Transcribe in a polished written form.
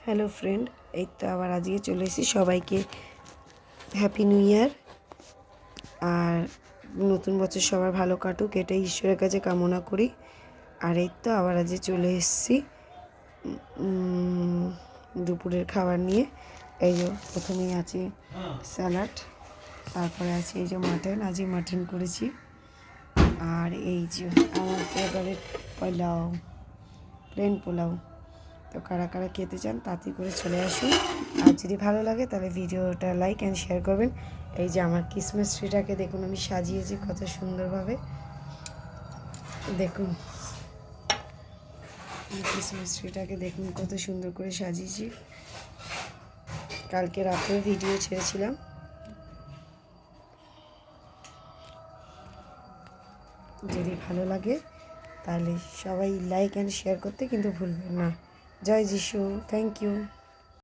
Hello friend, এই তো আবার আজকে চলে এসেছি। সবাইকে হ্যাপি নিউ ইয়ার। আর নতুন বছর সবার ভালো কাটুক, এটাই ঈশ্বরের কাছে কামনা করি। আর এই তো আবার আজকে চলে এসেছি দুপুরের খাবার নিয়ে। এই যে প্রথমেই আছে স্যালাড, তারপরে আছে এই যে মাটন, আজকে মাটন করেছি। আর এই যে আমার ফেভারিট পোলাও, প্লেন পোলাও। তো কারা কারা খেতে চান তাড়াতাড়ি করে চলে আসুন। আর যদি ভালো লাগে তাহলে ভিডিওটা লাইক অ্যান্ড শেয়ার করবেন। এই যে আমার ক্রিসমাস ট্রিটাকে দেখুন, আমি সাজিয়েছি কত সুন্দরভাবে। দেখুন ক্রিসমাস ট্রিটাকে দেখুন কত সুন্দর করে সাজিয়েছি। কালকে রাতে ভিডিও ছেড়েছিলাম। যদি ভালো লাগে তাহলে সবাই লাইক অ্যান্ড শেয়ার করতে কিন্তু ভুলবেন না। জয় যিশু, থ্যাংক ইউ।